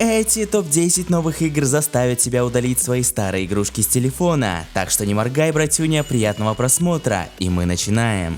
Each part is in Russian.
Эти топ-10 новых игр заставят тебя удалить свои старые игрушки с телефона, так что не моргай, братюня, приятного просмотра, и мы начинаем.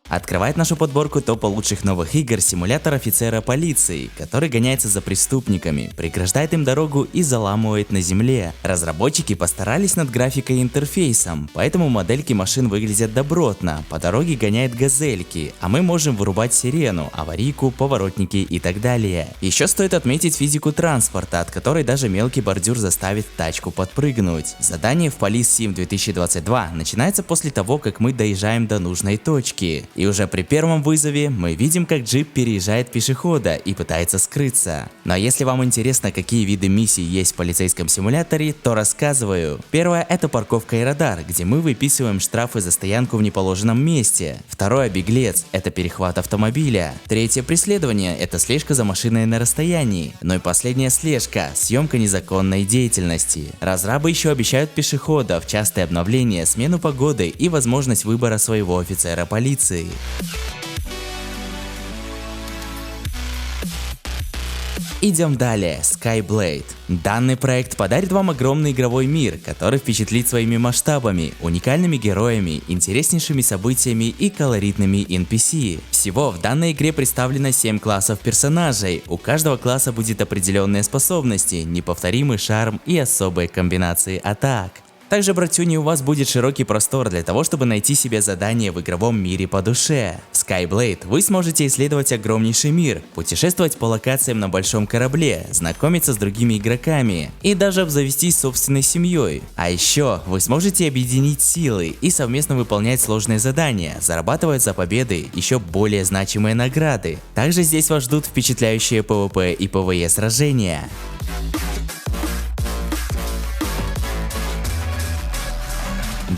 Открывает нашу подборку топа лучших новых игр симулятор офицера полиции, который гоняется за преступниками, преграждает им дорогу и заламывает на земле. Разработчики постарались над графикой и интерфейсом, поэтому модельки машин выглядят добротно, по дороге гоняют газельки, а мы можем вырубать сирену, аварийку, поворотники и так далее. Еще стоит отметить физику транспорта, от которой даже мелкий бордюр заставит тачку подпрыгнуть. Задание в Police Sim 2022 начинается после того, как мы доезжаем до нужной точки. И уже при первом вызове мы видим, как джип переезжает пешехода и пытается скрыться. Но если вам интересно, какие виды миссий есть в полицейском симуляторе, то рассказываю. Первое — это парковка и радар, где мы выписываем штрафы за стоянку в неположенном месте. Второе — беглец — это перехват автомобиля. Третье — преследование — это слежка за машиной на расстоянии. Ну и последняя слежка — съемка незаконной деятельности. Разрабы еще обещают пешеходов частые обновления, смену погоды и возможность выбора своего офицера полиции. Идем далее. Skyblade. Данный проект подарит вам огромный игровой мир, который впечатлит своими масштабами, уникальными героями, интереснейшими событиями и колоритными NPC. Всего в данной игре представлено 7 классов персонажей, у каждого класса будет определенные способности, неповторимый шарм и особые комбинации атак. Также, братюни, у вас будет широкий простор для того, чтобы найти себе задание в игровом мире по душе. В Skyblade вы сможете исследовать огромнейший мир, путешествовать по локациям на большом корабле, знакомиться с другими игроками и даже обзавестись собственной семьей. А еще вы сможете объединить силы и совместно выполнять сложные задания, зарабатывать за победы еще более значимые награды. Также здесь вас ждут впечатляющие PvP и PvE сражения.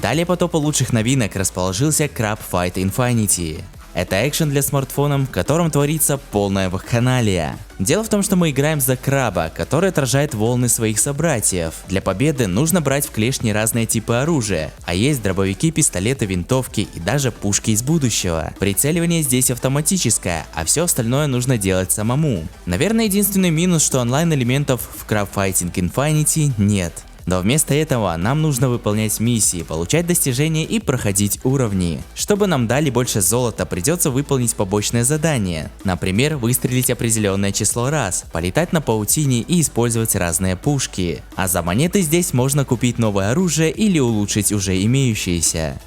Далее по топу лучших новинок расположился Crab Fight Infinity. Это экшен для смартфонов, в котором творится полная вакханалия. Дело в том, что мы играем за краба, который отражает волны своих собратьев. Для победы нужно брать в клешни разные типы оружия, а есть дробовики, пистолеты, винтовки и даже пушки из будущего. Прицеливание здесь автоматическое, а все остальное нужно делать самому. Наверное, единственный минус, что онлайн элементов в Crab Fighting Infinity нет. Но вместо этого нам нужно выполнять миссии, получать достижения и проходить уровни. Чтобы нам дали больше золота, придется выполнить побочное задание. Например, выстрелить определенное число раз, полетать на паутине и использовать разные пушки. А за монеты здесь можно купить новое оружие или улучшить уже имеющееся.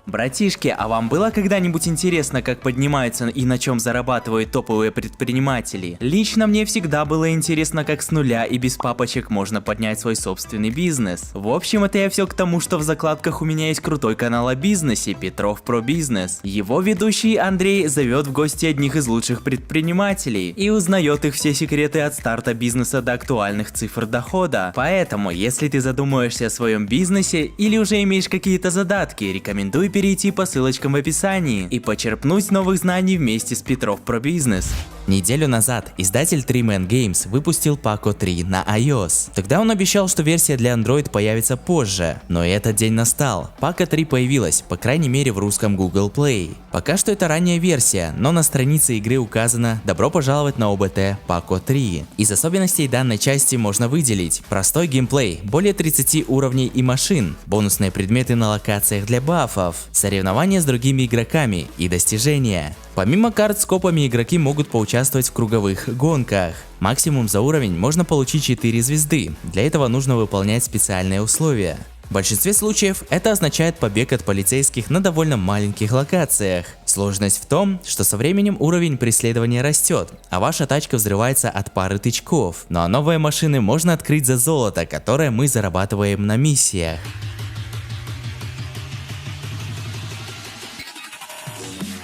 Братишки, а вам было когда-нибудь интересно, как поднимаются и на чем зарабатывают топовые предприниматели? Лично мне всегда было интересно, как с нуля и без папочек можно поднять свой собственный бизнес. В общем, это я все к тому, что в закладках у меня есть крутой канал о бизнесе Петров Про Бизнес. Его ведущий Андрей зовет в гости одних из лучших предпринимателей и узнает их все секреты от старта бизнеса до актуальных цифр дохода. Поэтому, если ты задумаешься о своем бизнесе или уже имеешь какие-то задатки, рекомендую перейти по ссылочкам в описании и почерпнуть новых знаний вместе с Петров Про Бизнес. Неделю назад издатель 3Man Games выпустил Paco 3 на iOS. Тогда он обещал, что версия для Android появится позже, но и этот день настал. Paco 3 появилась, по крайней мере, в русском Google Play. Пока что это ранняя версия, но на странице игры указано «Добро пожаловать на ОБТ Paco 3». Из особенностей данной части можно выделить простой геймплей, более 30 уровней и машин, бонусные предметы на локациях для бафов, соревнования с другими игроками и достижения. Помимо карт с копами, игроки могут поучаствовать в круговых гонках. Максимум за уровень можно получить 4 звезды, для этого нужно выполнять специальные условия. В большинстве случаев это означает побег от полицейских на довольно маленьких локациях. Сложность в том, что со временем уровень преследования растет, а ваша тачка взрывается от пары тычков. Ну а новые машины можно открыть за золото, которое мы зарабатываем на миссиях.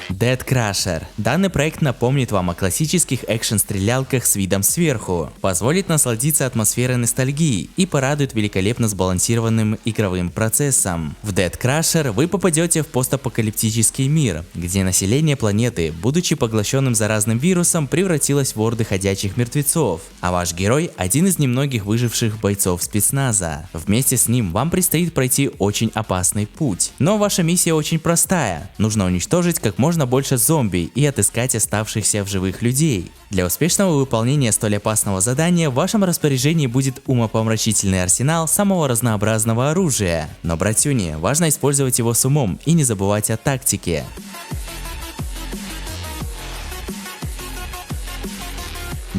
Dead Crusher. Данный проект напомнит вам о классических экшн-стрелялках с видом сверху, позволит насладиться атмосферой ностальгии и порадует великолепно сбалансированным игровым процессом. В Dead Crusher вы попадете в постапокалиптический мир, где население планеты, будучи поглощенным заразным вирусом, превратилось в орды ходячих мертвецов, а ваш герой – один из немногих выживших бойцов спецназа. Вместе с ним вам предстоит пройти очень опасный путь. Но ваша миссия очень простая – нужно уничтожить как можно побольше зомби и отыскать оставшихся в живых людей. Для успешного выполнения столь опасного задания в вашем распоряжении будет умопомрачительный арсенал самого разнообразного оружия. Но, братюни, важно использовать его с умом и не забывать о тактике.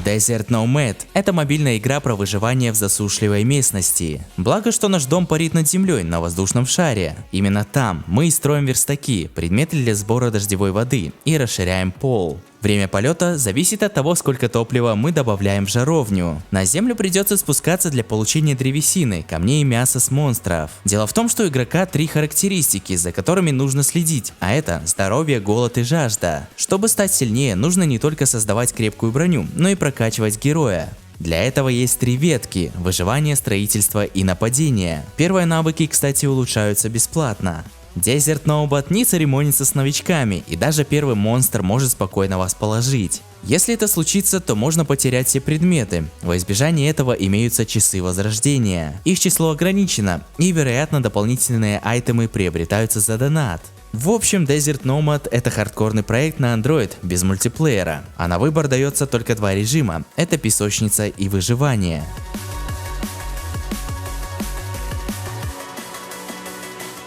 Desert Nomad – это мобильная игра про выживание в засушливой местности. Благо, что наш дом парит над землей на воздушном шаре. Именно там мы и строим верстаки, предметы для сбора дождевой воды, и расширяем пол. Время полета зависит от того, сколько топлива мы добавляем в жаровню. На землю придется спускаться для получения древесины, камней и мяса с монстров. Дело в том, что у игрока 3 характеристики, за которыми нужно следить, а это здоровье, голод и жажда. Чтобы стать сильнее, нужно не только создавать крепкую броню, но и прокачивать героя. Для этого есть 3 ветки – выживание, строительство и нападение. Первые навыки, кстати, улучшаются бесплатно. Desert Nomad не церемонится с новичками, и даже первый монстр может спокойно вас положить. Если это случится, то можно потерять все предметы. Во избежание этого имеются часы возрождения. Их число ограничено, и вероятно дополнительные айтемы приобретаются за донат. В общем, Desert Nomad – это хардкорный проект на Android без мультиплеера, а на выбор дается только 2 режима – это песочница и выживание.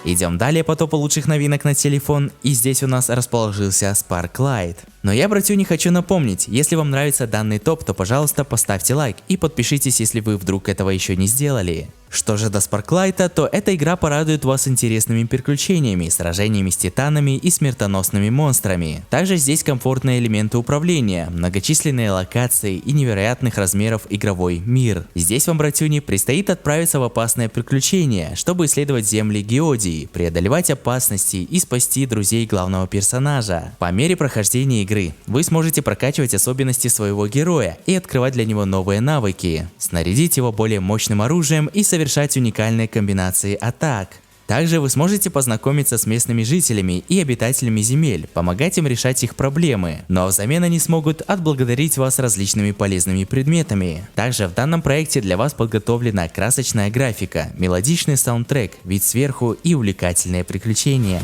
Идем далее по топу лучших новинок на телефон, и здесь у нас расположился Sparklite. Но я, братюни, хочу напомнить, если вам нравится данный топ, то пожалуйста поставьте лайк и подпишитесь, если вы вдруг этого еще не сделали. Что же до Sparklite, то эта игра порадует вас интересными приключениями, сражениями с титанами и смертоносными монстрами. Также здесь комфортные элементы управления, многочисленные локации и невероятных размеров игровой мир. Здесь вам, братюни, предстоит отправиться в опасное приключение, чтобы исследовать земли Геодии, преодолевать опасности и спасти друзей главного персонажа. По мере прохождения игры вы сможете прокачивать особенности своего героя и открывать для него новые навыки, снарядить его более мощным оружием и совершать уникальные комбинации атак. Также вы сможете познакомиться с местными жителями и обитателями земель, помогать им решать их проблемы, но взамен они смогут отблагодарить вас различными полезными предметами. Также в данном проекте для вас подготовлена красочная графика, мелодичный саундтрек, вид сверху и увлекательные приключения.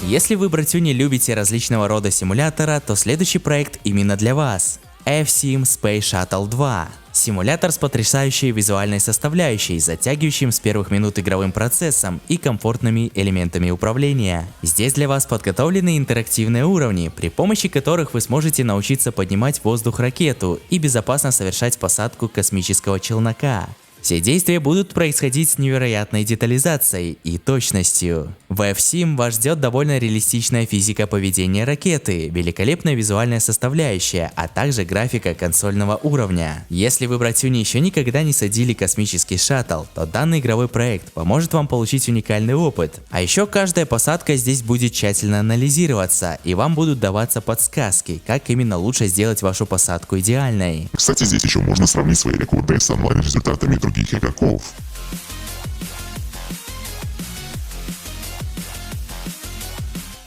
Если вы, братюни, любите различного рода симулятора, то следующий проект именно для вас. F-Sim Space Shuttle 2. Симулятор с потрясающей визуальной составляющей, затягивающим с первых минут игровым процессом и комфортными элементами управления. Здесь для вас подготовлены интерактивные уровни, при помощи которых вы сможете научиться поднимать в воздух ракету и безопасно совершать посадку космического челнока. Все действия будут происходить с невероятной детализацией и точностью. В F-Sim вас ждет довольно реалистичная физика поведения ракеты, великолепная визуальная составляющая, а также графика консольного уровня. Если вы, братюни, еще никогда не садили космический шаттл, то данный игровой проект поможет вам получить уникальный опыт. А еще каждая посадка здесь будет тщательно анализироваться, и вам будут даваться подсказки, как именно лучше сделать вашу посадку идеальной. Кстати, здесь еще можно сравнить свои рекорды с онлайн-результатами других игроков.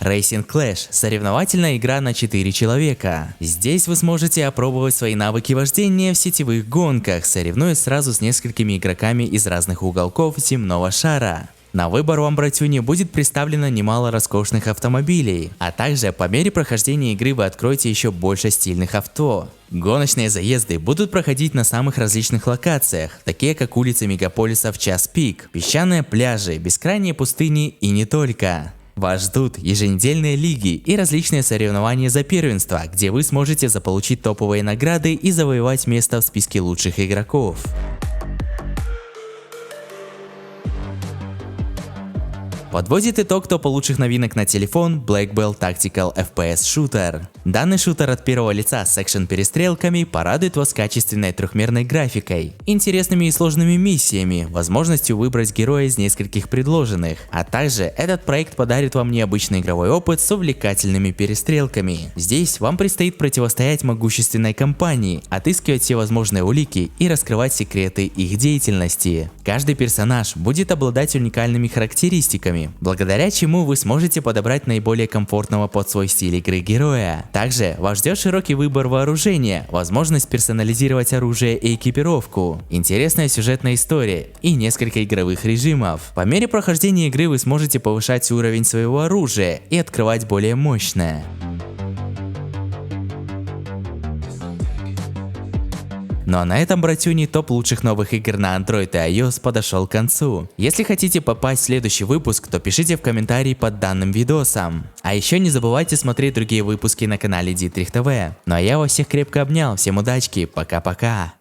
Racing Clash – соревновательная игра на 4 человека. Здесь вы сможете опробовать свои навыки вождения в сетевых гонках, соревнуясь сразу с несколькими игроками из разных уголков земного шара. На выбор вам, братюни, будет представлено немало роскошных автомобилей, а также по мере прохождения игры вы откроете еще больше стильных авто. Гоночные заезды будут проходить на самых различных локациях, такие как улицы мегаполиса в час пик, песчаные пляжи, бескрайние пустыни и не только. Вас ждут еженедельные лиги и различные соревнования за первенство, где вы сможете заполучить топовые награды и завоевать место в списке лучших игроков. Подводит итог топа лучших новинок на телефон Black Belt Tactical FPS Shooter. Данный шутер от первого лица с экшен-перестрелками порадует вас качественной трехмерной графикой, интересными и сложными миссиями, возможностью выбрать героя из нескольких предложенных, а также этот проект подарит вам необычный игровой опыт с увлекательными перестрелками. Здесь вам предстоит противостоять могущественной компании, отыскивать все возможные улики и раскрывать секреты их деятельности. Каждый персонаж будет обладать уникальными характеристиками, костюмами, благодаря чему вы сможете подобрать наиболее комфортного под свой стиль игры героя. Также вас ждет широкий выбор вооружения, возможность персонализировать оружие и экипировку, интересная сюжетная история и несколько игровых режимов. По мере прохождения игры вы сможете повышать уровень своего оружия и открывать более мощное. Ну а на этом, братюни, топ лучших новых игр на Android и iOS подошел к концу. Если хотите попасть в следующий выпуск, то пишите в комментарии под данным видосом. А еще не забывайте смотреть другие выпуски на канале Дитрих ТВ. Ну а я вас всех крепко обнял, всем удачки, пока-пока.